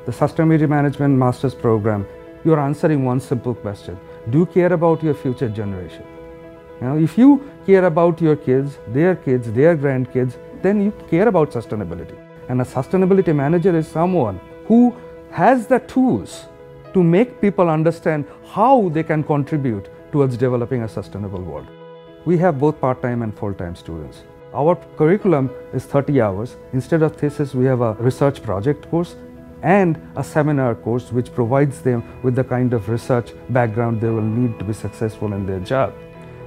the Sustainability Management Master's Program, you're answering one simple question. Do you care about your future generation? If you care about your kids, their grandkids, then you care about sustainability. And a sustainability manager is someone who has the tools to make people understand how they can contribute towards developing a sustainable world. We have both part-time and full-time students. Our curriculum is 30 hours. Instead of thesis, we have a research project course and a seminar course which provides them with the kind of research background they will need to be successful in their job.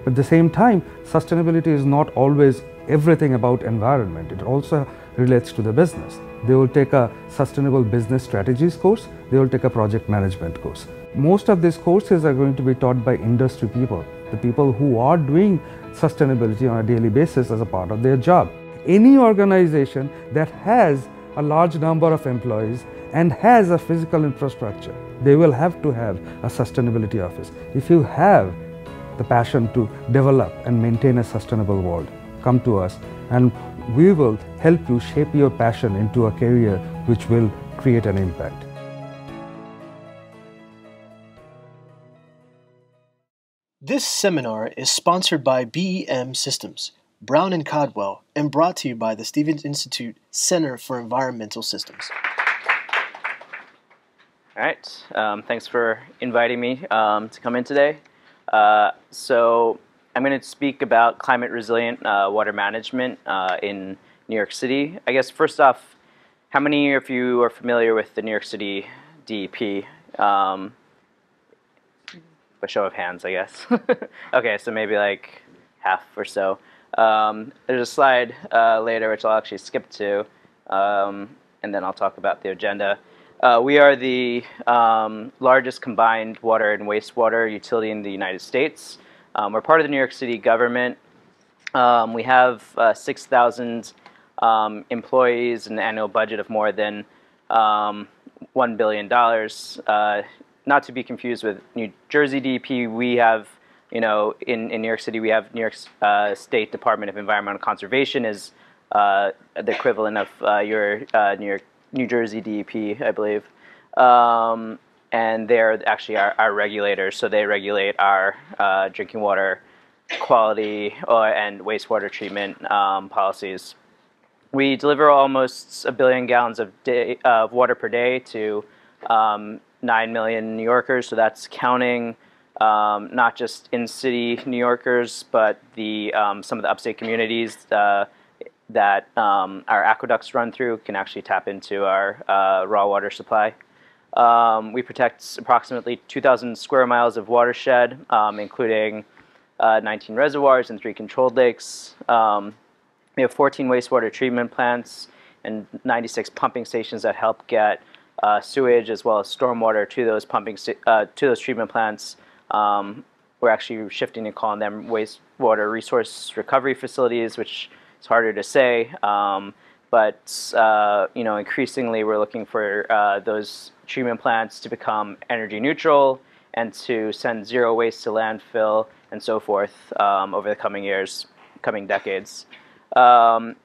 At the same time, sustainability is not always everything about environment. It also relates to the business. They will take a sustainable business strategies course. They will take a project management course. Most of these courses are going to be taught by industry people, the people who are doing sustainability on a daily basis as a part of their job. Any organization that has a large number of employees and has a physical infrastructure, they will have to have a sustainability office. If you have the passion to develop and maintain a sustainable world, come to us and we will help you shape your passion into a career which will create an impact. This seminar is sponsored by BEM Systems, Brown and Caldwell, and brought to you by the Stevens Institute Center for Environmental Systems. All right, thanks for inviting me to come in today. So I'm going to speak about climate resilient water management in New York City. I guess first off, how many of you are familiar with the New York City DEP? A show of hands, I guess. Okay, so maybe like half or so. There's a slide later which I'll actually skip to, and then I'll talk about the agenda. We are the largest combined water and wastewater utility in the United States. We're part of the New York City government. We have 6,000 employees and an annual budget of more than $1 billion. Not to be confused with New Jersey DEP, we have, in New York City, we have New York State Department of Environmental Conservation is the equivalent of your New Jersey DEP, I believe. And they're actually our regulators, so they regulate our drinking water quality and wastewater treatment policies. We deliver almost 1 billion gallons of water per day to 9 million New Yorkers, so that's counting not just in-city New Yorkers, but some of the upstate communities that our aqueducts run through can actually tap into our raw water supply. We protect approximately 2,000 square miles of watershed, including 19 reservoirs and 3 controlled lakes. We have 14 wastewater treatment plants and 96 pumping stations that help get sewage as well as stormwater to those treatment plants. We're actually shifting and calling them wastewater resource recovery facilities, which is harder to say. But increasingly we're looking for those treatment plants to become energy neutral and to send zero waste to landfill and so forth over the coming decades.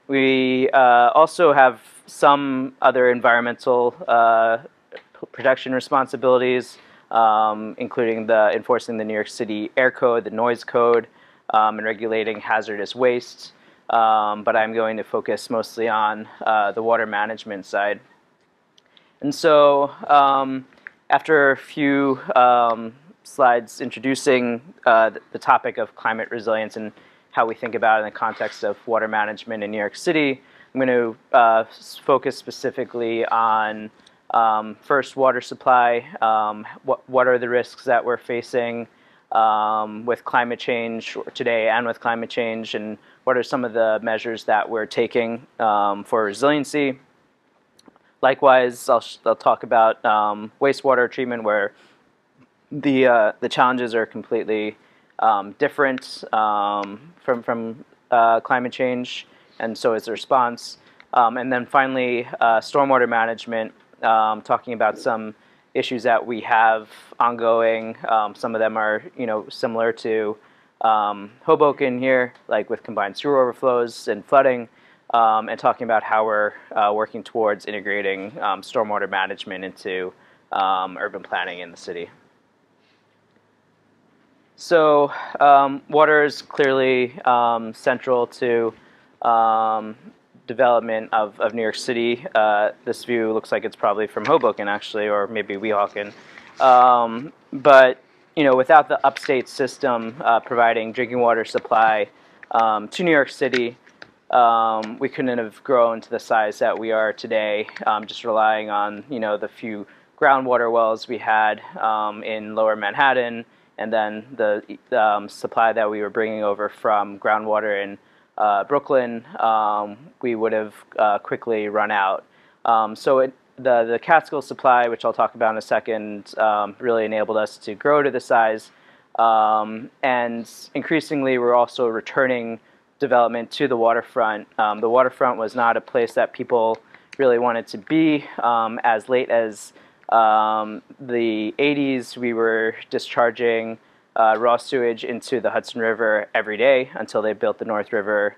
We also have some other environmental protection responsibilities, including enforcing the New York City Air Code, the Noise Code, and regulating hazardous waste. But I'm going to focus mostly on the water management side. And so after a few slides introducing the topic of climate resilience and how we think about it in the context of water management in New York City, I'm going to focus specifically on first, water supply. What are the risks that we're facing with climate change today and with climate change, and what are some of the measures that we're taking for resiliency? Likewise, I'll talk about wastewater treatment, where the challenges are completely different from climate change, and so is the response. And then finally, stormwater management, talking about some issues that we have ongoing. Some of them are, similar to Hoboken here, like with combined sewer overflows and flooding. and talking about how we're working towards integrating stormwater management into urban planning in the city. So water is clearly central to development of New York City. This view looks like it's probably from Hoboken, actually, or maybe Weehawken. But without the upstate system providing drinking water supply to New York City, we couldn't have grown to the size that we are today, just relying on the few groundwater wells we had in Lower Manhattan, and then the supply that we were bringing over from groundwater in Brooklyn. We would have quickly run out. So the Catskill supply, which I'll talk about in a second, really enabled us to grow to the size. And increasingly, we're also returning development to the waterfront. The waterfront was not a place that people really wanted to be. As late as the 80s, we were discharging raw sewage into the Hudson River every day until they built the North River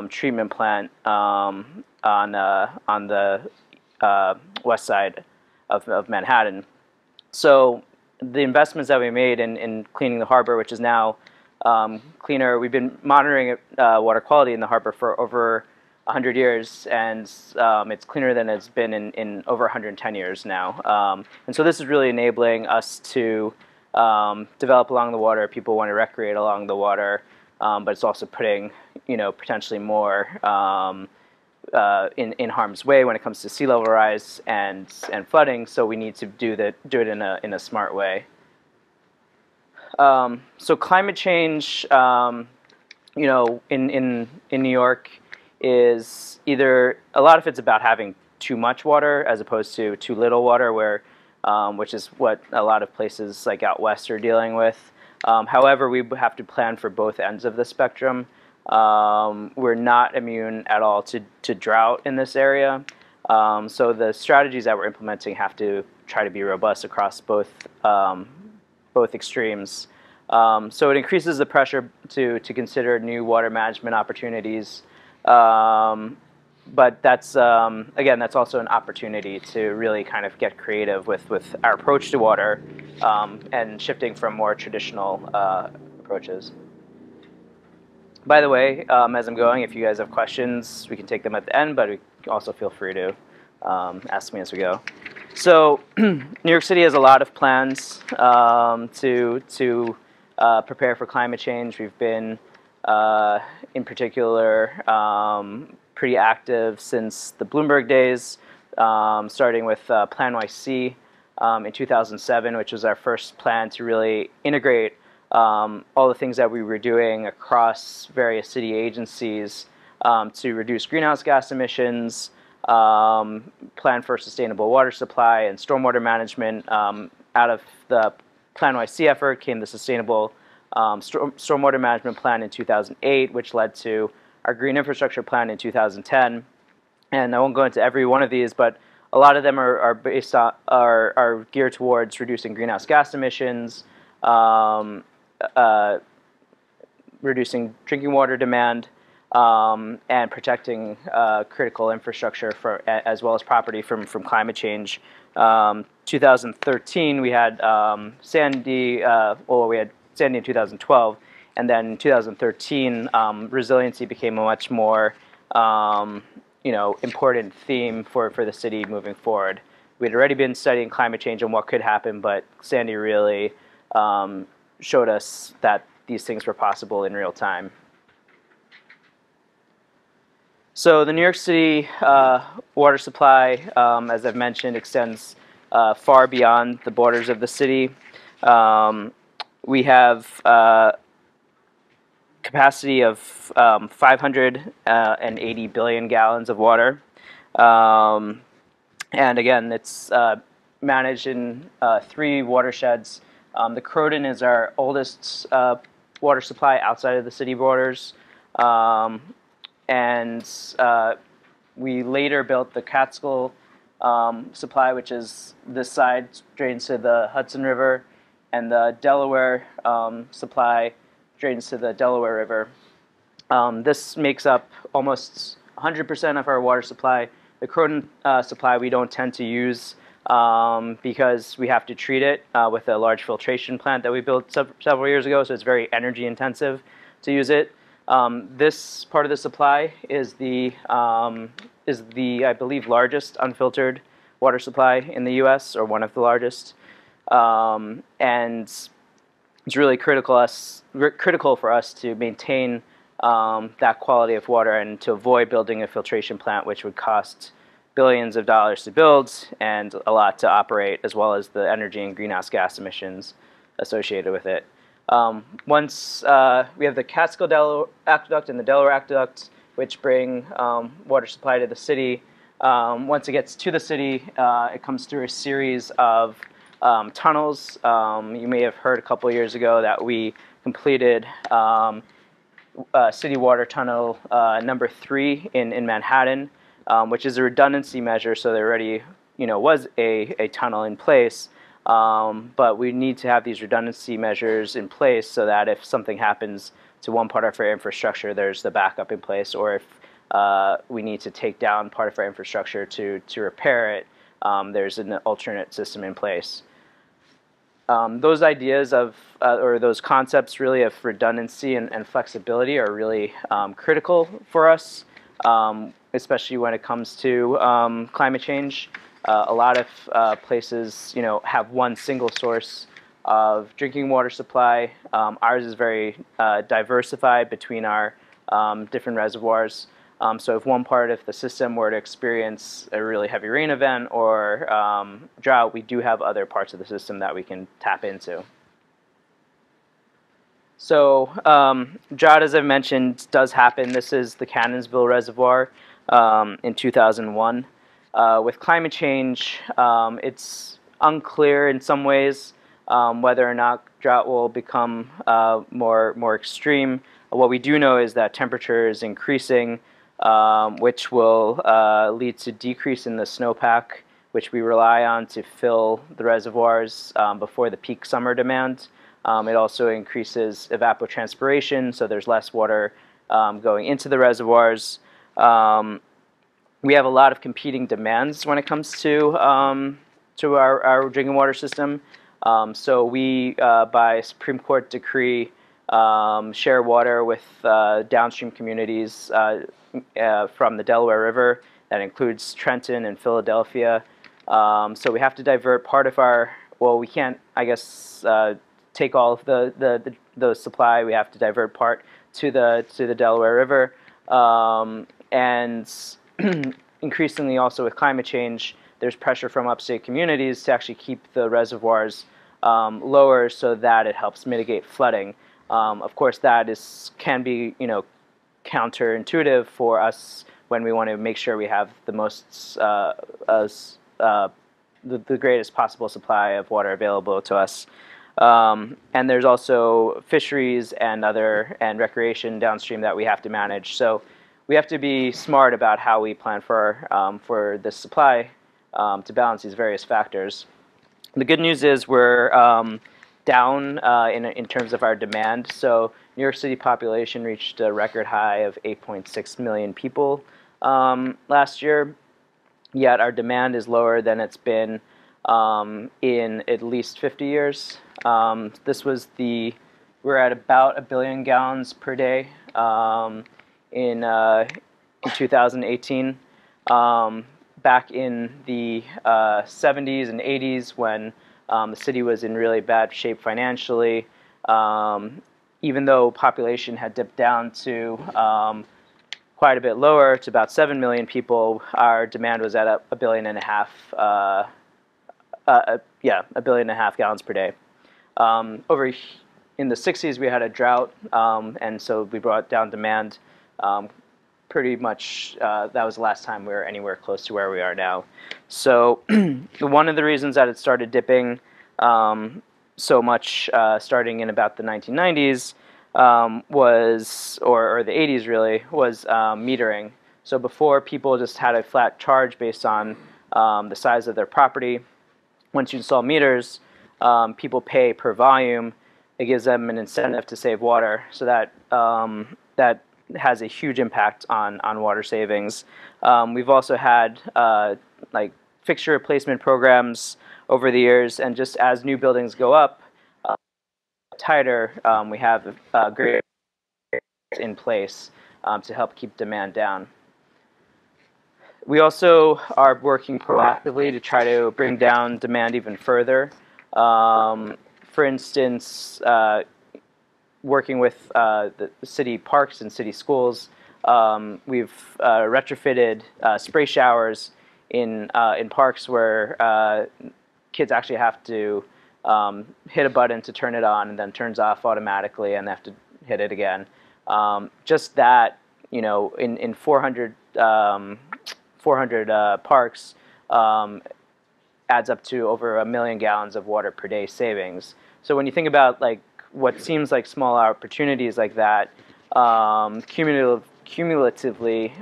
treatment plant on the west side of Manhattan. So the investments that we made in cleaning the harbor, which is now cleaner, we've been monitoring water quality in the harbor for over 100 years, and it's cleaner than it's been in over 110 years now. And so this is really enabling us to develop along the water. People want to recreate along the water, but it's also putting potentially more in harm's way when it comes to sea level rise and flooding. So we need to do it in a smart way. So climate change, in New York, is either a lot of it's about having too much water as opposed to too little water, which is what a lot of places like out west are dealing with. However, we have to plan for both ends of the spectrum. We're not immune at all to drought in this area. So the strategies that we're implementing have to try to be robust across both extremes. So it increases the pressure to consider new water management opportunities. But that's, again, that's also an opportunity to really kind of get creative with our approach to water and shifting from more traditional approaches. By the way, as I'm going, if you guys have questions, we can take them at the end, but also feel free to ask me as we go. So New York City has a lot of plans to prepare for climate change. We've been, in particular, pretty active since the Bloomberg days, starting with Plan YC in 2007, which was our first plan to really integrate all the things that we were doing across various city agencies to reduce greenhouse gas emissions, plan for sustainable water supply and stormwater management. Out of the Plan YC effort came the Sustainable Stormwater Management Plan in 2008, which led to our Green Infrastructure Plan in 2010. And I won't go into every one of these, but a lot of them are based on are geared towards reducing greenhouse gas emissions, reducing drinking water demand, and protecting critical infrastructure as well as property from climate change. 2013 we had Sandy. We had Sandy in 2012, and then in 2013 resiliency became a much more important theme for the city moving forward. We had already been studying climate change and what could happen, but Sandy really showed us that these things were possible in real time. So the New York City water supply, as I've mentioned, extends far beyond the borders of the city. We have capacity of 580 billion gallons of water. And again, it's managed in 3 watersheds. The Croton is our oldest water supply outside of the city borders. And we later built the Catskill supply, which is this side, drains to the Hudson River, and the Delaware supply drains to the Delaware River. This makes up almost 100% of our water supply. The Cohn supply we don't tend to use because we have to treat it with a large filtration plant that we built several years ago, so it's very energy intensive to use it. This part of the supply is the I believe largest unfiltered water supply in the U.S., or one of the largest, and it's really critical for us to maintain that quality of water and to avoid building a filtration plant, which would cost billions of dollars to build and a lot to operate, as well as the energy and greenhouse gas emissions associated with it. Once we have the Catskill Aqueduct and the Delaware Aqueduct, which bring water supply to the city. Once it gets to the city, it comes through a series of tunnels. You may have heard a couple of years ago that we completed City Water Tunnel number 3 in Manhattan, which is a redundancy measure, so there already was a tunnel in place. But we need to have these redundancy measures in place so that if something happens to one part of our infrastructure, there's the backup in place, or if we need to take down part of our infrastructure to repair it, there's an alternate system in place. Those ideas of, or those concepts really of redundancy and flexibility are really critical for us, especially when it comes to climate change. A lot of places, have one single source of drinking water supply. Ours is very diversified between our different reservoirs. So if one part of the system were to experience a really heavy rain event or drought, we do have other parts of the system that we can tap into. So drought, as I've mentioned, does happen. This is the Cannonsville Reservoir in 2001. With climate change, it's unclear in some ways whether or not drought will become more extreme. What we do know is that temperature is increasing, which will lead to decrease in the snowpack, which we rely on to fill the reservoirs before the peak summer demand. It also increases evapotranspiration, so there's less water going into the reservoirs. We have a lot of competing demands when it comes to our drinking water system. So we, by Supreme Court decree, share water with downstream communities from the Delaware River. That includes Trenton and Philadelphia. So we have to divert part of our, well, we can't, I guess, take all of the supply. We have to divert part to the Delaware River. And increasingly also with climate change, there's pressure from upstate communities to actually keep the reservoirs lower so that it helps mitigate flooding. Of course, that can be counterintuitive for us when we want to make sure we have the most the greatest possible supply of water available to us. And there's also fisheries and recreation downstream that we have to manage. So we have to be smart about how we plan for this supply to balance these various factors. The good news is we're down in terms of our demand. So New York City population reached a record high of 8.6 million people last year, yet our demand is lower than it's been in at least 50 years. We're at about 1 billion gallons per day in 2018. Back in the 70s and 80s, when the city was in really bad shape financially, even though population had dipped down to quite a bit lower, to about 7 million people, our demand was at 1.5 billion, 1.5 billion gallons per day. Over in the 60s, we had a drought, and so we brought down demand. Pretty much, that was the last time we were anywhere close to where we are now. So one of the reasons that it started dipping so much starting in about the 1990s was, or the 80s really, was metering. So before, people just had a flat charge based on the size of their property. Once you install meters, people pay per volume. It gives them an incentive to save water, so that has a huge impact on water savings. We've also had like fixture replacement programs over the years, and just as new buildings go up tighter, we have great in place to help keep demand down. We also are working proactively to try to bring down demand even further. For instance, working with the city parks and city schools, we've retrofitted spray showers in parks where kids actually have to hit a button to turn it on, and then turns off automatically, and they have to hit it again. Just that, you know, in 400 parks adds up to over 1 million gallons of water per day savings. So when you think about like what seems like small opportunities like that, cumulatively,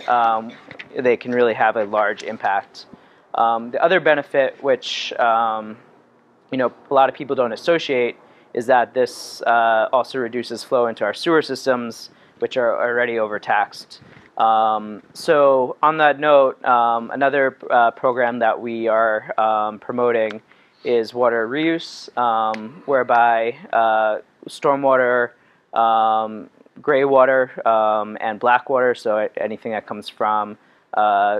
they can really have a large impact. The other benefit, which you know, a lot of people don't associate, is that this also reduces flow into our sewer systems, which are already overtaxed. So on that note, another program that we are promoting is water reuse, whereby stormwater, gray water, and black water, so anything that comes from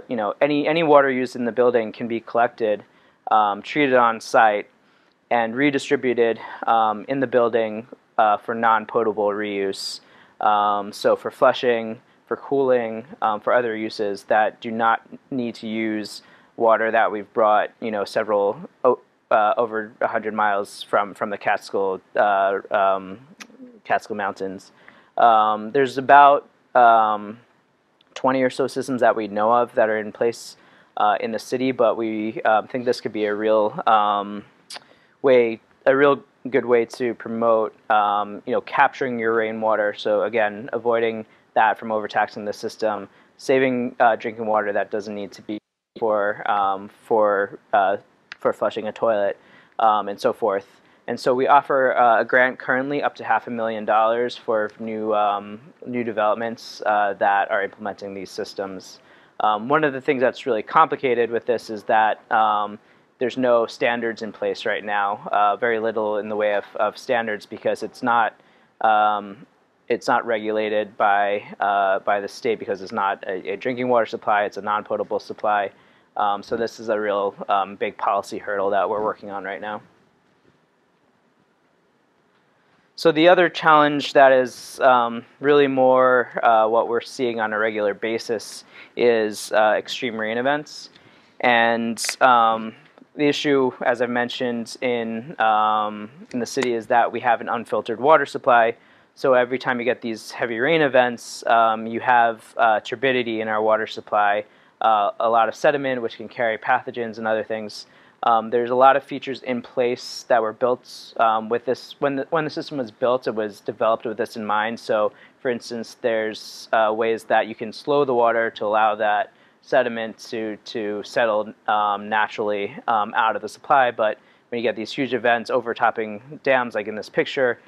you know, any water used in the building can be collected, treated on site, and redistributed in the building for non-potable reuse. So for flushing, for cooling, for other uses that do not need to use water that we've brought, you know, several over 100 miles from the Catskill Mountains. There's about 20 or so systems that we know of that are in place in the city, but we think this could be a real good way to promote, you know, capturing your rainwater. So again, avoiding that from overtaxing the system, saving drinking water that doesn't need to be for flushing a toilet, and so forth. And so we offer a grant currently up to $500,000 for new developments that are implementing these systems. One of the things that's really complicated with this is that there's no standards in place right now, very little in the way of standards, because it's not regulated by the state, because it's not a drinking water supply, it's a non-potable supply. So this is a real big policy hurdle that we're working on right now. So the other challenge that is really more what we're seeing on a regular basis is extreme rain events. And the issue, as I mentioned, in the city is that we have an unfiltered water supply. So every time you get these heavy rain events, you have turbidity in our water supply, a lot of sediment, which can carry pathogens and other things. There's a lot of features in place that were built with this. When the system was built, it was developed with this in mind. So, for instance, there's ways that you can slow the water to allow that sediment to settle naturally out of the supply. But when you get these huge events overtopping dams, like in this picture,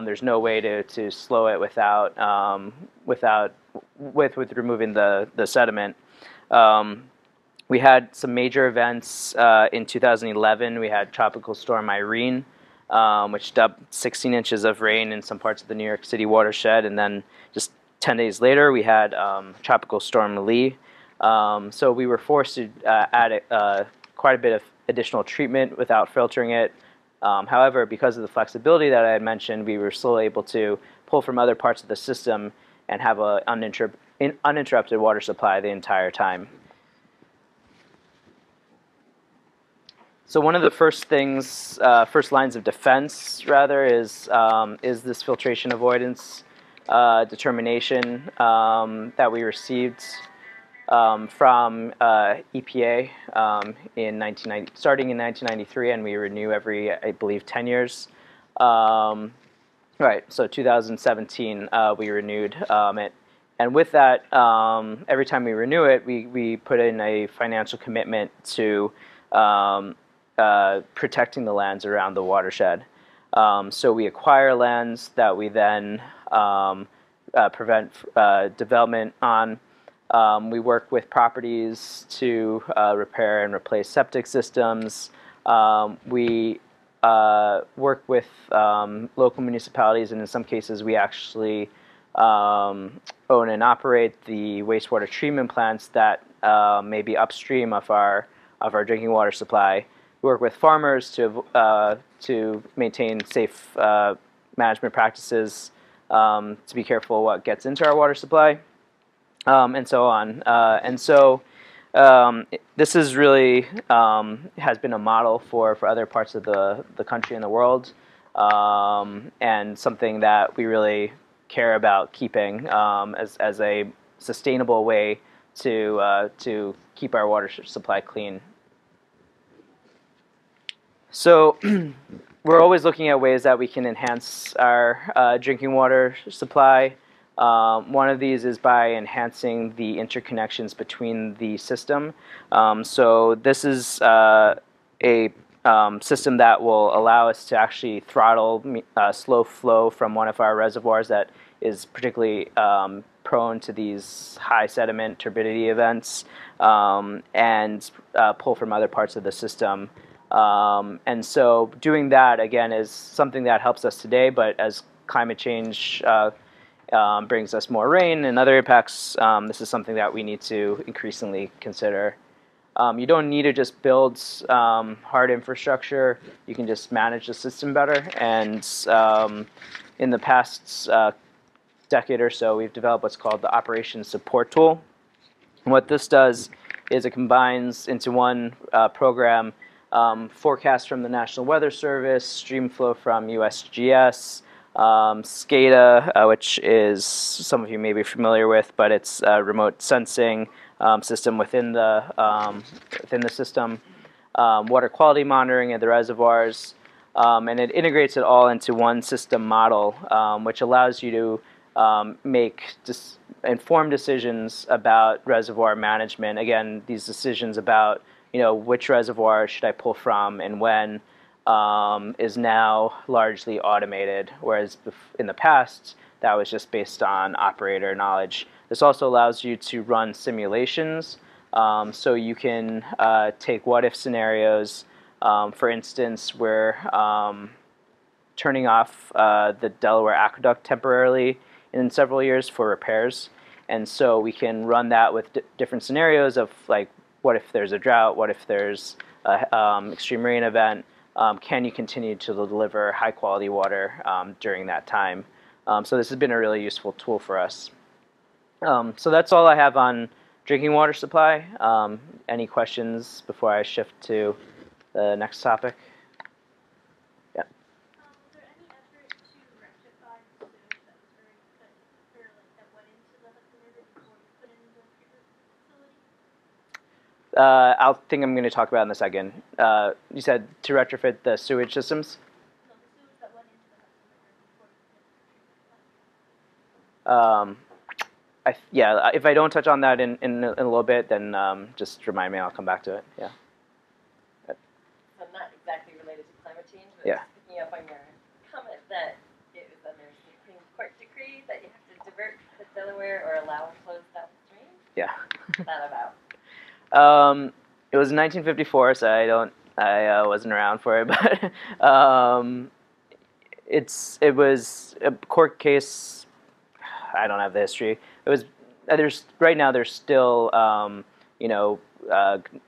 there's no way to slow it without removing the sediment. We had some major events in 2011. We had Tropical Storm Irene, which dumped 16 inches of rain in some parts of the New York City watershed. And then just 10 days later, we had Tropical Storm Lee. So we were forced to add quite a bit of additional treatment without filtering it. However, because of the flexibility that I had mentioned, we were still able to pull from other parts of the system and have an uninterrupted water supply the entire time. So one of the first lines of defense, rather, is this filtration avoidance determination that we received from EPA starting in 1993, and we renew every, I believe, 10 years. Right, so 2017 we renewed it. And with that, every time we renew it, we put in a financial commitment to protecting the lands around the watershed. So we acquire lands that we then prevent development on. We work with properties to repair and replace septic systems. We work with local municipalities, and in some cases we actually own and operate the wastewater treatment plants that may be upstream of our drinking water supply. We work with farmers to maintain safe management practices, to be careful what gets into our water supply, and so on. This is really has been a model for other parts of the country and the world, and something that we really care about keeping as a sustainable way to keep our water supply clean. So we're always looking at ways that we can enhance our drinking water supply. One of these is by enhancing the interconnections between the system. So this is a system that will allow us to actually throttle slow flow from one of our reservoirs that is particularly prone to these high sediment turbidity events, and pull from other parts of the system. And so doing that, again, is something that helps us today, but as climate change brings us more rain and other impacts, this is something that we need to increasingly consider. You don't need to just build hard infrastructure. You can just manage the system better. And in the past decade or so, we've developed what's called the Operations Support Tool. And what this does is it combines into one program forecasts from the National Weather Service, stream flow from USGS, SCADA, which is, some of you may be familiar with, but it's a remote sensing system within the system, water quality monitoring of the reservoirs, and it integrates it all into one system model, which allows you to make informed decisions about reservoir management. Again, these decisions about which reservoir should I pull from and when, is now largely automated, whereas in the past that was just based on operator knowledge. This also allows you to run simulations, so you can take what-if scenarios. For instance, we're turning off the Delaware Aqueduct temporarily in several years for repairs, and so we can run that with different scenarios of, like, what if there's a drought? What if there's an extreme rain event? Can you continue to deliver high-quality water during that time? So this has been a really useful tool for us. So that's all I have on drinking water supply. Any questions before I shift to the next topic? Yeah. Was there any effort to rectify the sewage that was that went into the Hudson River before you put it into the treatment facility? I think I'm going to talk about in a second. You said to retrofit the sewage systems? No, the sewage that went into the Hudson River before you put it into the treatment plant. Yeah, if I don't touch on that in a little bit, then just remind me, I'll come back to it. Yeah. So not exactly related to climate change, but Yeah. picking up on your comment that it was under a Supreme Court decree that you have to divert the Delaware or allow flows downstream. Yeah. What's that about? It was in 1954, so I wasn't around for it, but it was a court case. I don't have the history. It was right now there's still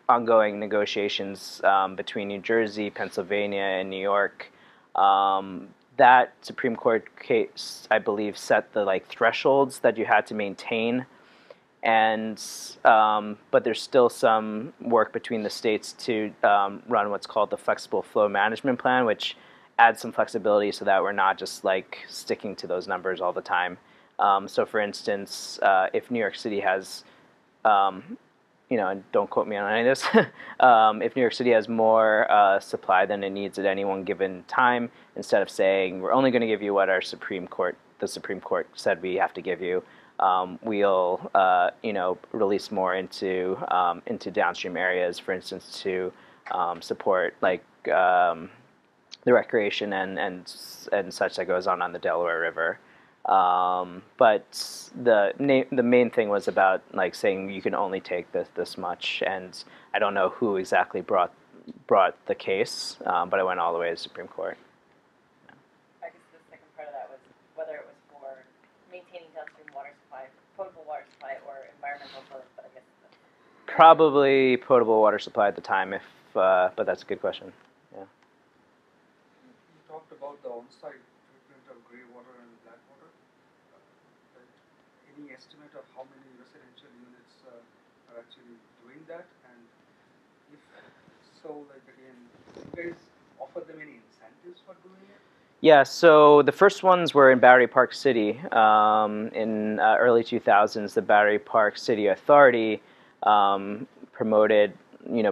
ongoing negotiations between New Jersey, Pennsylvania, and New York. That Supreme Court case, I believe, set the thresholds that you had to maintain. And but there's still some work between the states to run what's called the Flexible Flow Management Plan, which adds some flexibility so that we're not just sticking to those numbers all the time. So, for instance, if New York City has, and don't quote me on any of this, if New York City has more supply than it needs at any one given time, instead of saying we're only going to give you what the Supreme Court said we have to give you, we'll release more into downstream areas, for instance, to support the recreation and such that goes on the Delaware River. But the main thing was about like saying you can only take this much, and I don't know who exactly brought the case, but it went all the way to the Supreme Court. I guess the second part of that was whether it was for maintaining downstream water supply, potable water supply, or environmental both, but I guess Probably potable water supply at the time, but that's a good question. Yeah. You talked about the on-site treatment of grey water and black water. Any estimate of how many residential units are actually doing that? And if so, like again, do you guys offer them any incentives for doing it? Yeah, so the first ones were in Battery Park City in early 2000s. The Battery Park City Authority promoted,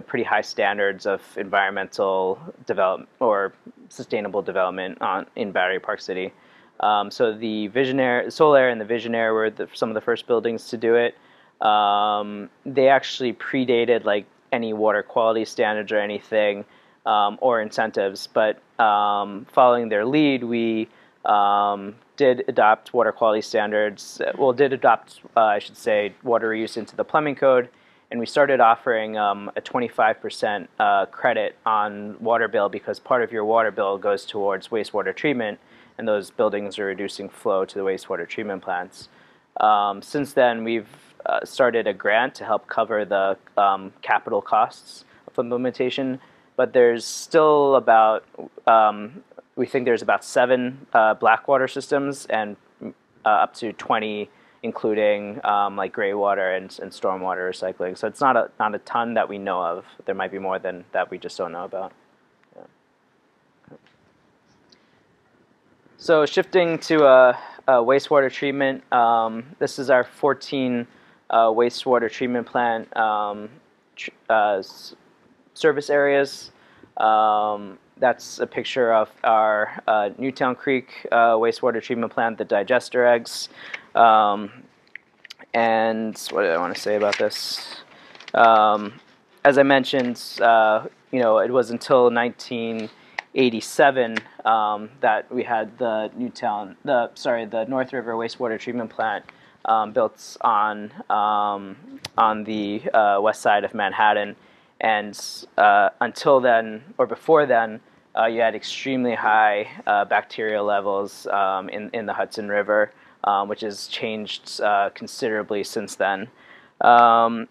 pretty high standards of environmental development or sustainable development in Battery Park City. So the Solaire and the Visionaire were some of the first buildings to do it. They actually predated like any water quality standards or anything. Or incentives, but following their lead, we did adopt water quality standards. Well, did adopt, I should say, water reuse into the plumbing code, and we started offering a 25% credit on water bill because part of your water bill goes towards wastewater treatment, and those buildings are reducing flow to the wastewater treatment plants. Since then, we've started a grant to help cover the capital costs of implementation. But there's still about, we think there's about 7 black water systems and up to 20, including like gray water and stormwater recycling. So it's not a ton that we know of. There might be more than that we just don't know about. Yeah. So shifting to wastewater treatment, this is our 14 wastewater treatment plant service areas. That's a picture of our Newtown Creek wastewater treatment plant, the digester eggs. And what did I want to say about this? As I mentioned, it was until 1987 that we had the North River wastewater treatment plant built on the west side of Manhattan. And until then, or before then, you had extremely high bacterial levels in the Hudson River, which has changed considerably since then.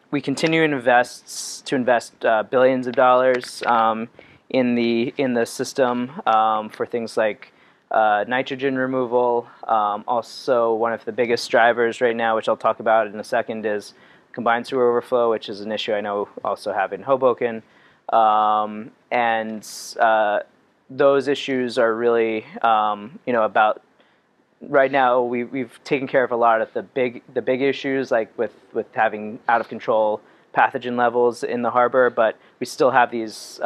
We continue to invest billions of dollars in the system for things like nitrogen removal. Also, one of the biggest drivers right now, which I'll talk about in a second, is combined sewer overflow, which is an issue I know also have in Hoboken. And those issues are really, about right now we've taken care of a lot of the big issues, like with having out of control pathogen levels in the harbor, but we still have these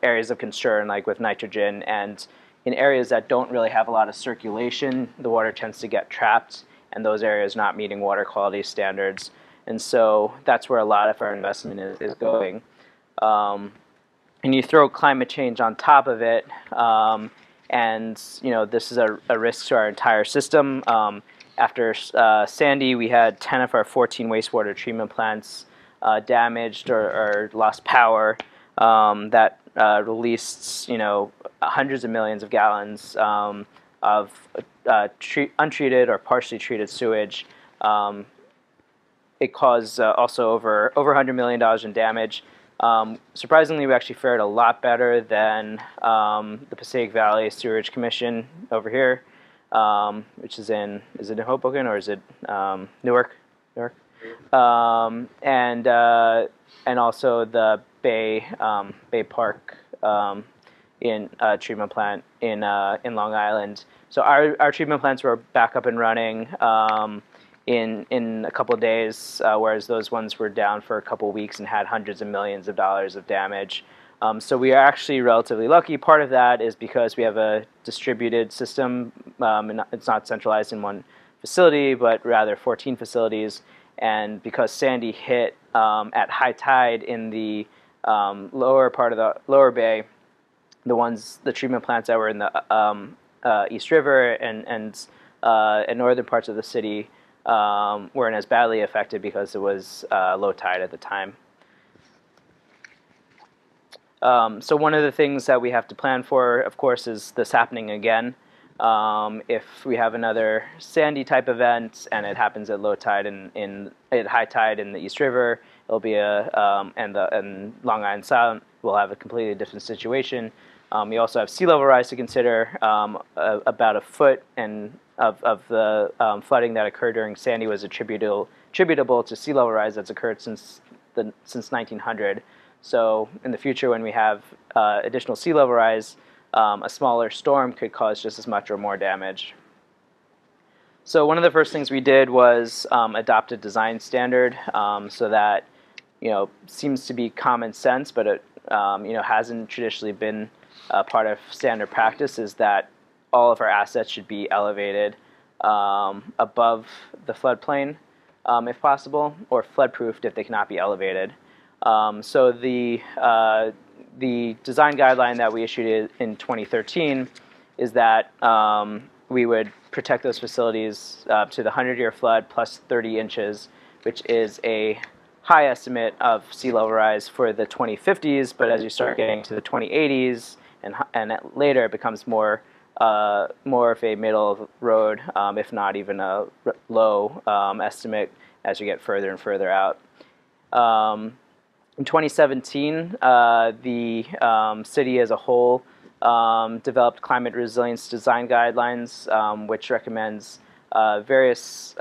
areas of concern, like with nitrogen, and in areas that don't really have a lot of circulation, the water tends to get trapped, and those areas not meeting water quality standards. And so that's where a lot of our investment is going. And you throw climate change on top of it, and this is a risk to our entire system. After Sandy, we had 10 of our 14 wastewater treatment plants damaged or lost power. That released hundreds of millions of gallons of untreated or partially treated sewage. It caused also over $100 million in damage. Surprisingly, we actually fared a lot better than the Passaic Valley Sewerage Commission over here, which is is it in Hoboken or is it Newark? Newark. And also the Bay Park in treatment plant in Long Island. So our treatment plants were back up and running in a couple of days, whereas those ones were down for a couple of weeks and had hundreds of millions of dollars of damage. So we are actually relatively lucky. Part of that is because we have a distributed system. And it's not centralized in one facility, but rather 14 facilities. And because Sandy hit at high tide in the lower part of the lower bay, the treatment plants that were in the East River and and northern parts of the city weren't as badly affected because it was low tide at the time. So one of the things that we have to plan for, of course, is this happening again. If we have another Sandy type event and it happens at low tide at high tide in the East River, it'll be and Long Island Sound will have a completely different situation. We also have sea level rise to consider. About a foot of the flooding that occurred during Sandy was attributable to sea level rise that's occurred since 1900. So in the future, when we have additional sea level rise, a smaller storm could cause just as much or more damage. So one of the first things we did was adopt a design standard, so that seems to be common sense, but it hasn't traditionally been part of standard practice. Is that all of our assets should be elevated above the floodplain, if possible, or flood-proofed if they cannot be elevated. So the design guideline that we issued in 2013 is that we would protect those facilities to the 100-year flood plus 30 inches, which is a high estimate of sea level rise for the 2050s. But as you start getting to the 2080s and later, it becomes more of a middle of the road, if not even a low estimate as you get further and further out. In 2017, the city as a whole developed climate resilience design guidelines, which recommends various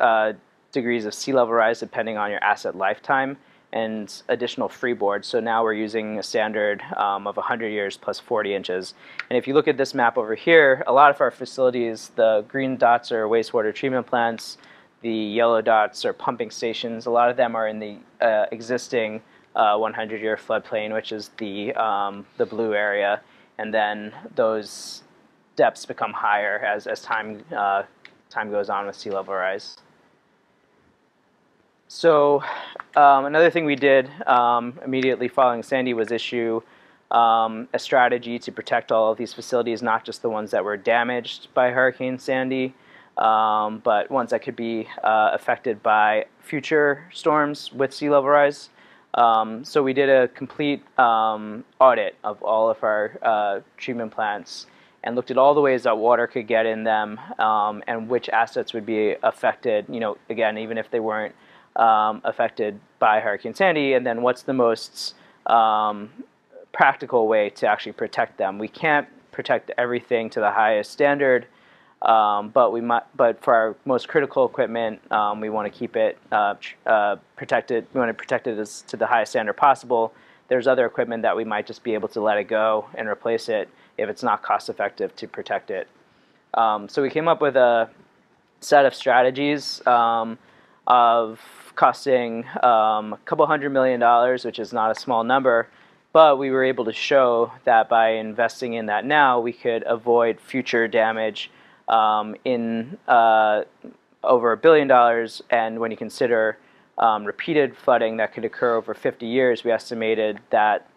degrees of sea level rise depending on your asset lifetime and additional freeboard. So now we're using a standard of 100 years plus 40 inches. And if you look at this map over here, a lot of our facilities, the green dots are wastewater treatment plants, the yellow dots are pumping stations. A lot of them are in the existing 100-year floodplain, which is the blue area, and then those depths become higher as time goes on with sea level rise. So another thing we did immediately following Sandy was issue a strategy to protect all of these facilities, not just the ones that were damaged by Hurricane Sandy, but ones that could be affected by future storms with sea level rise. So we did a complete audit of all of our treatment plants and looked at all the ways that water could get in them and which assets would be affected, again, even if they weren't affected by Hurricane Sandy, and then what's the most practical way to actually protect them. We can't protect everything to the highest standard, but for our most critical equipment, we want to keep it protected. We want to protect it to the highest standard possible. There's other equipment that we might just be able to let it go and replace it if it's not cost effective to protect it. So we came up with a set of strategies of costing a couple $100 million, which is not a small number, but we were able to show that by investing in that now, we could avoid future damage in over $1 billion, and when you consider repeated flooding that could occur over 50 years, we estimated that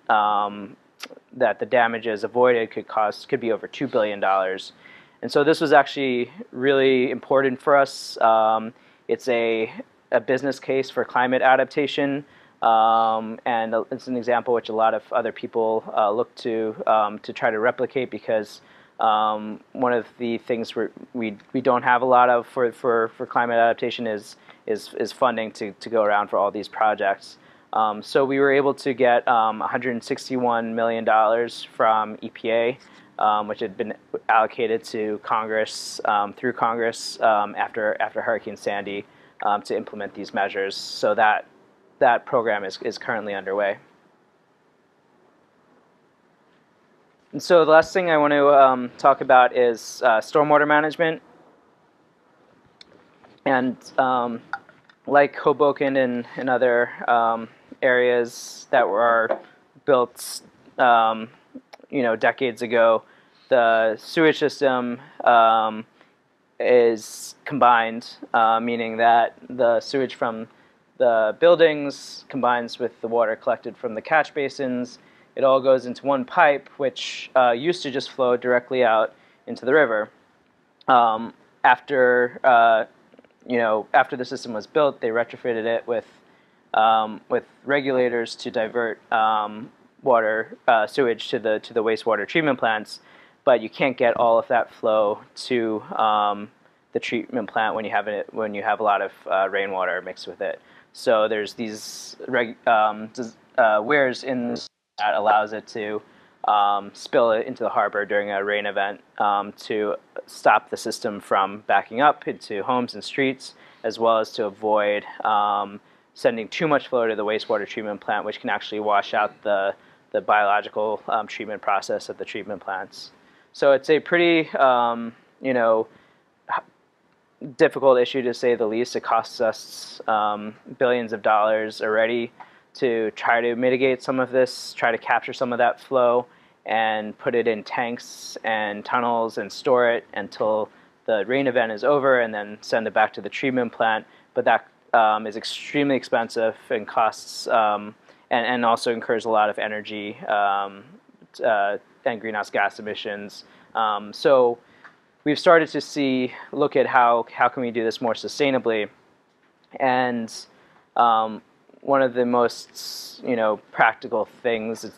that the damages avoided could be over $2 billion. And so this was actually really important for us. It's a business case for climate adaptation, and it's an example which a lot of other people look to try to replicate, because one of the things we don't have a lot of for climate adaptation is funding to go around for all these projects. So we were able to get $161 million from EPA, which had been allocated to Congress through Congress after Hurricane Sandy to implement these measures. So that program is currently underway. And so the last thing I want to talk about is stormwater management. And like Hoboken and other areas that were built, decades ago, the sewage system is combined, meaning that the sewage from the buildings combines with the water collected from the catch basins. It all goes into one pipe, which used to just flow directly out into the river. after after the system was built, they retrofitted it with regulators to divert water sewage to the wastewater treatment plants, but you can't get all of that flow to the treatment plant when you have a lot of rainwater mixed with it. So there's these weirs in that allows it to spill it into the harbor during a rain event to stop the system from backing up into homes and streets, as well as to avoid sending too much flow to the wastewater treatment plant, which can actually wash out the biological treatment process at the treatment plants. So it's a pretty difficult issue, to say the least. It costs us billions of dollars already to try to mitigate some of this, try to capture some of that flow and put it in tanks and tunnels and store it until the rain event is over, and then send it back to the treatment plant. But that is extremely expensive and costs and also incurs a lot of energy and greenhouse gas emissions. So we've started to look at how can we do this more sustainably, and one of the most practical things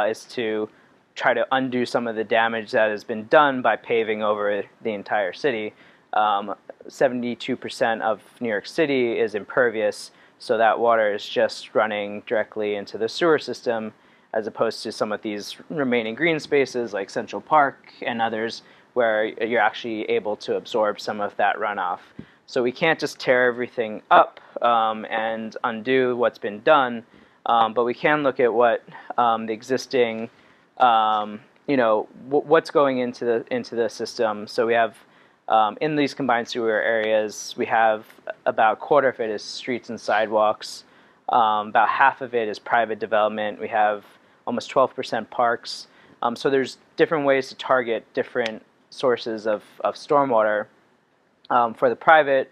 is to try to undo some of the damage that has been done by paving over the entire city. 72% of New York City is impervious, so that water is just running directly into the sewer system, as opposed to some of these remaining green spaces like Central Park and others, where you're actually able to absorb some of that runoff. So we can't just tear everything up and undo what's been done, but we can look at what the existing, what's going into the system. So we have in these combined sewer areas, we have about a quarter of it is streets and sidewalks. About half of it is private development. We have almost 12% parks. So there's different ways to target different sources of stormwater. For the private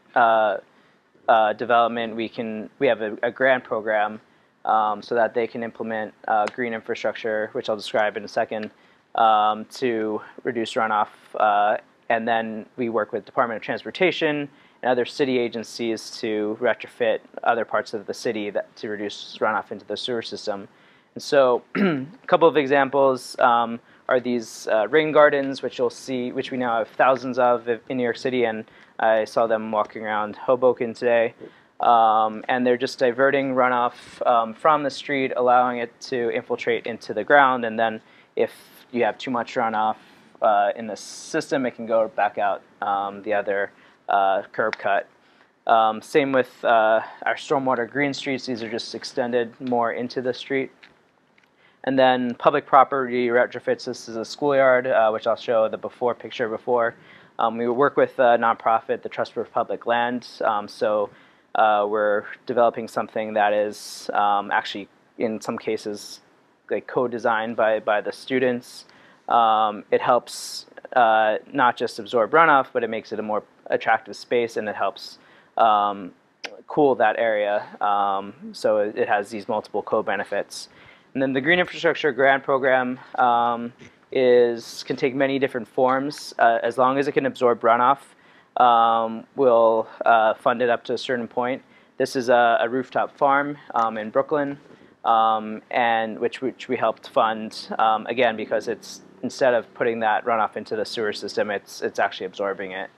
development, we have a grant program so that they can implement green infrastructure, which I'll describe in a second, to reduce runoff. And then we work with Department of Transportation and other city agencies to retrofit other parts of the city to reduce runoff into the sewer system. And so a couple of examples are these rain gardens, which we now have thousands of in New York City, and I saw them walking around Hoboken today. And they're just diverting runoff from the street, allowing it to infiltrate into the ground, and then if you have too much runoff in the system, it can go back out the other curb cut. Same with our stormwater green streets. These are just extended more into the street. And then public property retrofits. This is a schoolyard, which I'll show the picture before. We work with a nonprofit, the Trust for Public Land. So we're developing something that is actually, in some cases, like co-designed by the students. It helps not just absorb runoff, but it makes it a more attractive space, and it helps cool that area. So it has these multiple co-benefits. And then the Green Infrastructure Grant Program can take many different forms. As long as it can absorb runoff, we'll fund it up to a certain point. This is a rooftop farm in Brooklyn, and which we helped fund, again, because it's, instead of putting that runoff into the sewer system, it's actually absorbing it.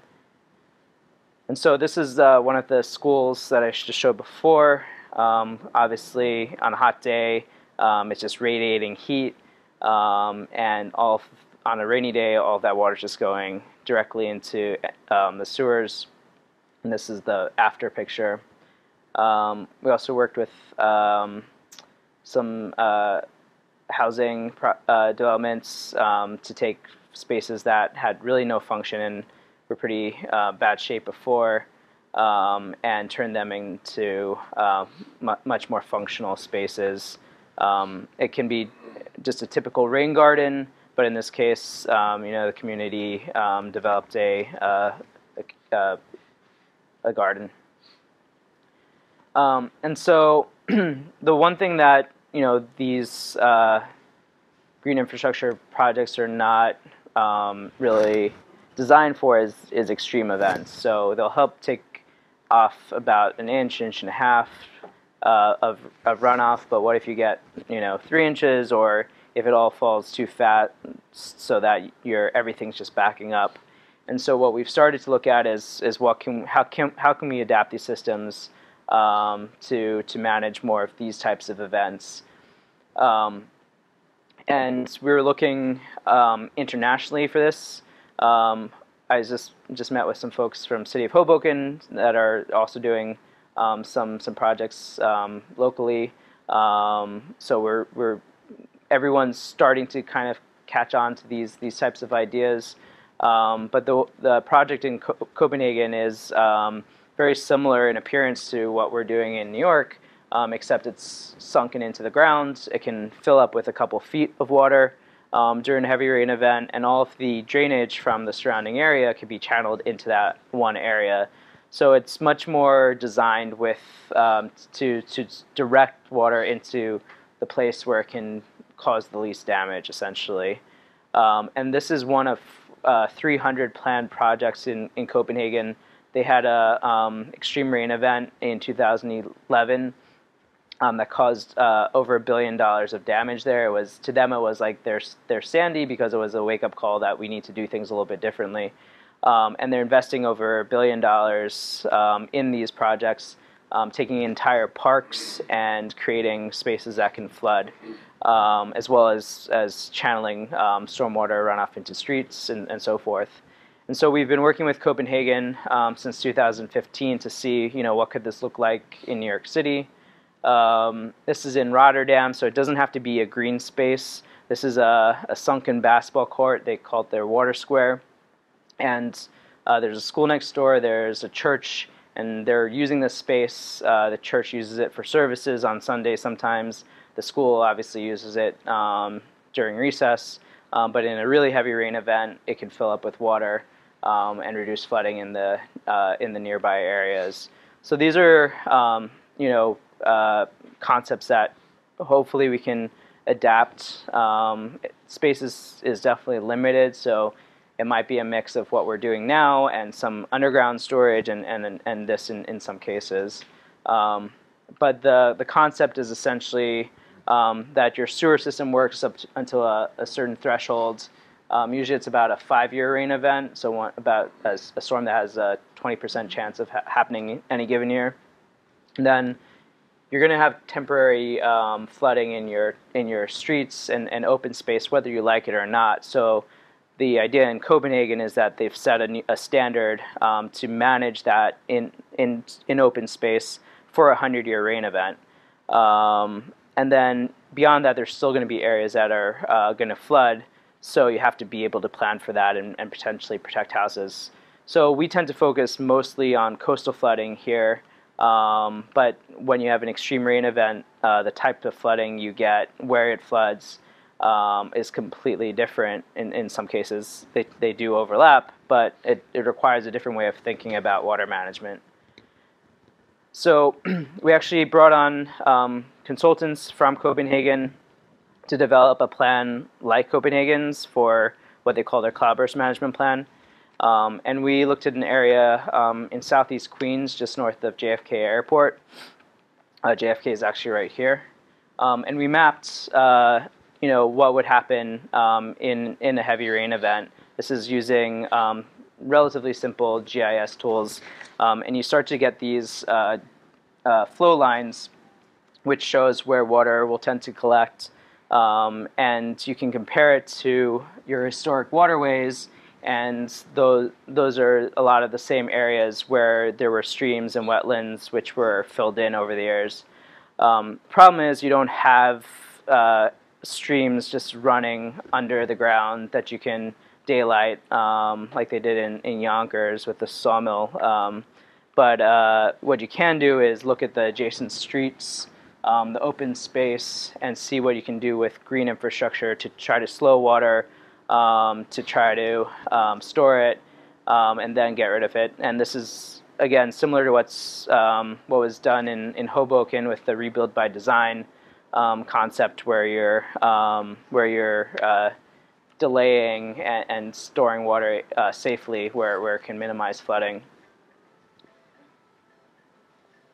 And so this is one of the schools that I just showed before. Obviously, on a hot day, it's just radiating heat, and on a rainy day, all of that water is just going directly into the sewers. And this is the after picture. We also worked with some housing developments to take spaces that had really no function and were pretty bad shape before, and turn them into much more functional spaces. It can be just a typical rain garden, but in this case, the community developed a garden. And so the one thing that these green infrastructure projects are not really designed for is extreme events. So they'll help take off about an inch, inch and a half of runoff. But what if you get 3 inches, or if it all falls too fast so that everything's just backing up? And so what we've started to look at is how can we adapt these systems to manage more of these types of events. And we were looking internationally for this. I just met with some folks from City of Hoboken that are also doing some projects locally. So everyone's starting to kind of catch on to these types of ideas. But the project in Copenhagen is very similar in appearance to what we're doing in New York, except it's sunken into the ground. It can fill up with a couple feet of water during a heavy rain event, and all of the drainage from the surrounding area can be channeled into that one area. So it's much more designed with to direct water into the place where it can cause the least damage, essentially. And this is one of 300 planned projects in Copenhagen. They had a extreme rain event in 2011 that caused over $1 billion of damage there. To them it was like they're Sandy, because it was a wake-up call that we need to do things a little bit differently. And they're investing over $1 billion in these projects, taking entire parks and creating spaces that can flood, as well as channeling stormwater runoff into streets and so forth. And so we've been working with Copenhagen since 2015 to see, what could this look like in New York City. This is in Rotterdam, so it doesn't have to be a green space. This is a sunken basketball court. They call it their water square. And there's a school next door, there's a church, and they're using this space. The church uses it for services on Sunday sometimes. The school obviously uses it during recess. But in a really heavy rain event, it can fill up with water and reduce flooding in the nearby areas. So these are concepts that hopefully we can adapt. Space is definitely limited, so it might be a mix of what we're doing now and some underground storage and this in some cases. But the concept is essentially that your sewer system works up until a certain threshold. Usually it's about a 5-year rain event, so about a storm that has a 20% chance of happening any given year. And then you're going to have temporary flooding in your streets and open space, whether you like it or not. So the idea in Copenhagen is that they've set a standard to manage that in open space for a 100-year rain event. And then beyond that, there's still going to be areas that are going to flood, so you have to be able to plan for that and potentially protect houses. So we tend to focus mostly on coastal flooding here, but when you have an extreme rain event, the type of flooding you get, where it floods, is completely different. In some cases, they do overlap, but it requires a different way of thinking about water management. So we actually brought on consultants from Copenhagen to develop a plan like Copenhagen's for what they call their Cloudburst management plan. And we looked at an area in southeast Queens, just north of JFK Airport. JFK is actually right here. And we mapped what would happen in a heavy rain event. This is using relatively simple GIS tools. And you start to get these flow lines, which shows where water will tend to collect. And you can compare it to your historic waterways, and those are a lot of the same areas where there were streams and wetlands which were filled in over the years. Problem is you don't have streams just running under the ground that you can daylight like they did in Yonkers with the sawmill. But what you can do is look at the adjacent streets, the open space, and see what you can do with green infrastructure to try to slow water, to try to store it, and then get rid of it. And this is, again, similar to what was done in Hoboken with the rebuild by design concept, where you're delaying and storing water safely where it can minimize flooding.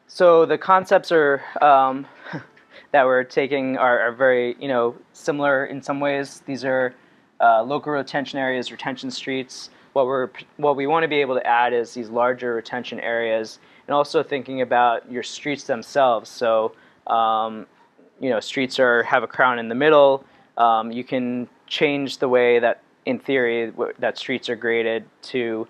So the concepts are that we're taking are very similar in some ways. These are local retention areas, retention streets. What we want to be able to add is these larger retention areas, and also thinking about your streets themselves. So streets have a crown in the middle. You can change the way that, in theory, that streets are graded to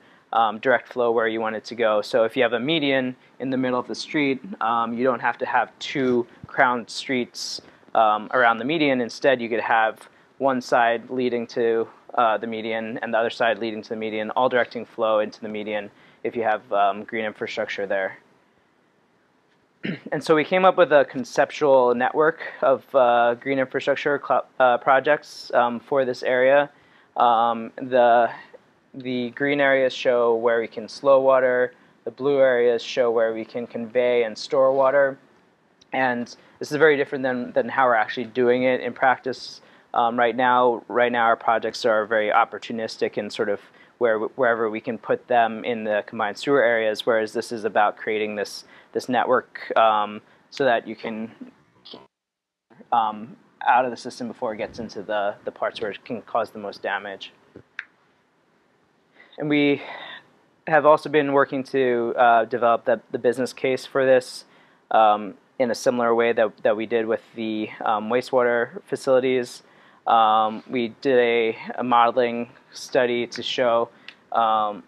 direct flow where you want it to go. So if you have a median in the middle of the street, you don't have to have two crowned streets around the median. Instead, you could have one side leading to the median and the other side leading to the median, all directing flow into the median if you have green infrastructure there. And so we came up with a conceptual network of green infrastructure projects for this area. The green areas show where we can slow water. The blue areas show where we can convey and store water. And this is very different than how we're actually doing it in practice. Right now our projects are very opportunistic and sort of wherever we can put them in the combined sewer areas, whereas this is about creating this network so that you can out of the system before it gets into the parts where it can cause the most damage. And we have also been working to develop the business case for this in a similar way that we did with the wastewater facilities. We did a modeling study to show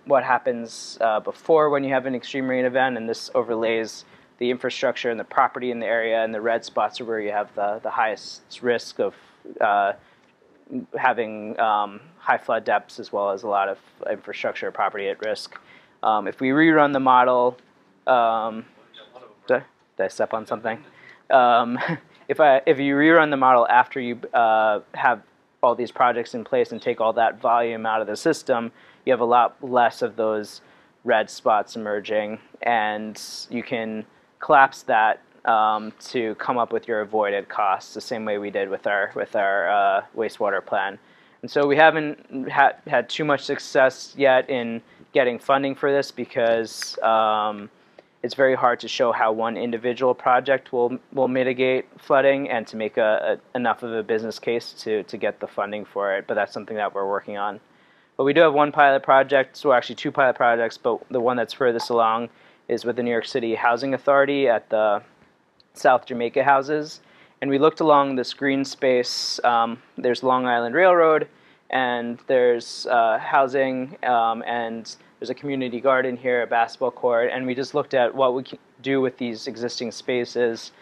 what happens before when you have an extreme rain event, and this overlays the infrastructure and the property in the area, and the red spots are where you have the highest risk of having high flood depths as well as a lot of infrastructure property at risk. If we rerun the model, did I step on something? If you rerun the model after you have all these projects in place and take all that volume out of the system, you have a lot less of those red spots emerging, and you can collapse that to come up with your avoided costs, the same way we did with our wastewater plan. And so we haven't had too much success yet in getting funding for this because it's very hard to show how one individual project will mitigate flooding and to make enough of a business case to get the funding for it. But that's something that we're working on. But we do have one pilot project, so actually two pilot projects, but the one that's furthest along is with the New York City Housing Authority at the South Jamaica houses. And we looked along this green space. There's Long Island Railroad, and there's housing, and there's a community garden here, a basketball court, and we just looked at what we can do with these existing spaces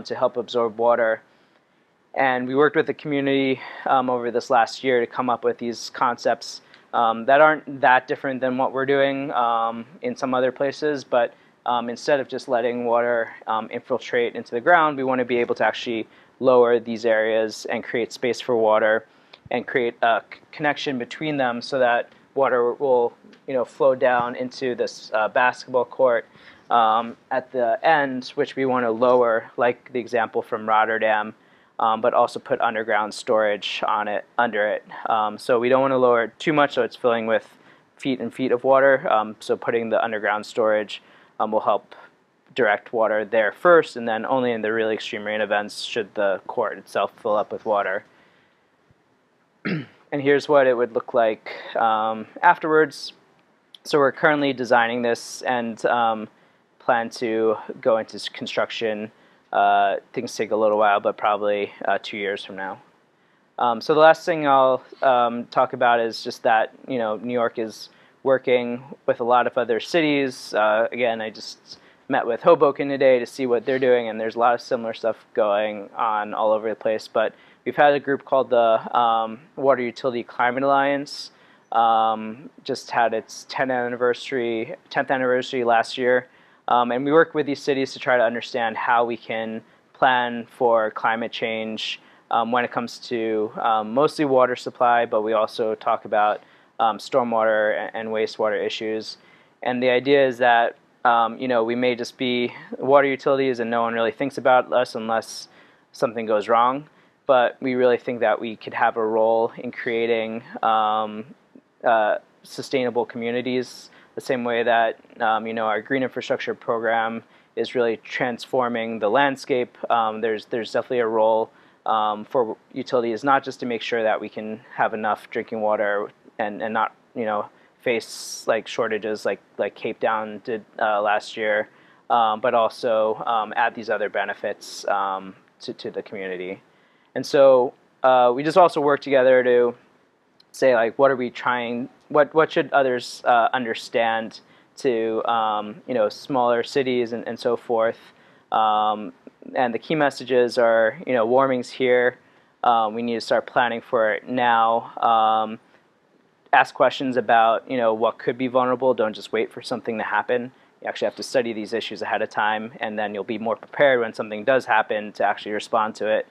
to help absorb water. And we worked with the community over this last year to come up with these concepts that aren't that different than what we're doing in some other places, but instead of just letting water infiltrate into the ground, we want to be able to actually lower these areas and create space for water and create a connection between them so that water will flow down into this basketball court at the end, which we want to lower, like the example from Rotterdam, but also put underground storage under it. So we don't want to lower it too much so it's filling with feet and feet of water. So putting the underground storage will help direct water there first, and then only in the really extreme rain events should the court itself fill up with water. And here's what it would look like afterwards. So we're currently designing this and plan to go into construction. Things take a little while, but probably 2 years from now. So the last thing I'll talk about is just that New York is working with a lot of other cities. Again, I just met with Hoboken today to see what they're doing, and there's a lot of similar stuff going on all over the place. But we've had a group called the Water Utility Climate Alliance. Just had its 10th anniversary last year. And we work with these cities to try to understand how we can plan for climate change when it comes to mostly water supply, but we also talk about stormwater and wastewater issues. And the idea is that we may just be water utilities and no one really thinks about us unless something goes wrong. but we really think that we could have a role in creating sustainable communities, the same way that our green infrastructure program is really transforming the landscape. There's definitely a role for utilities, not just to make sure that we can have enough drinking water and not face like shortages like Cape Town did last year, but also add these other benefits to the community. And so we just also work together to say, like, what are we trying, what should others understand to smaller cities and so forth. And the key messages are, warming's here. We need to start planning for it now. Ask questions about, what could be vulnerable. Don't just wait for something to happen. You actually have to study these issues ahead of time, and then you'll be more prepared when something does happen to actually respond to it.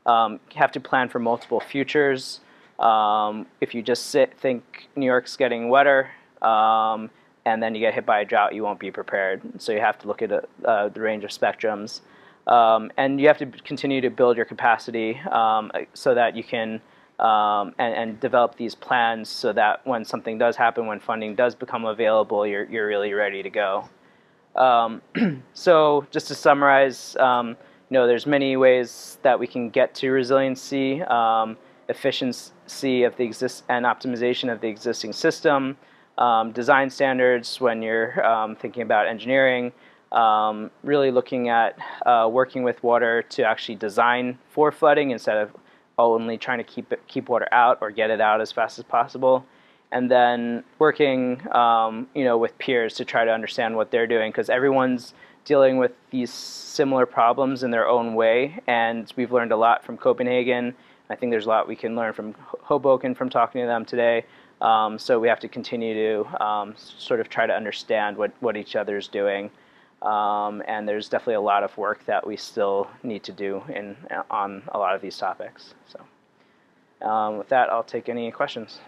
You have to plan for multiple futures. If you just think New York's getting wetter, and then you get hit by a drought, you won't be prepared. So you have to look at the range of spectrums. And you have to continue to build your capacity so that you can and develop these plans so that when something does happen, when funding does become available, you're really ready to go. So just to summarize, there's many ways that we can get to resiliency, efficiency of the and optimization of the existing system, design standards when you're thinking about engineering, really looking at working with water to actually design for flooding instead of only trying to keep water out or get it out as fast as possible, and then working with peers to try to understand what they're doing, because everyone's dealing with these similar problems in their own way, and we've learned a lot from Copenhagen. I think there's a lot we can learn from Hoboken from talking to them today. So we have to continue to sort of try to understand what each other's doing. And there's definitely a lot of work that we still need to do on a lot of these topics. So with that, I'll take any questions.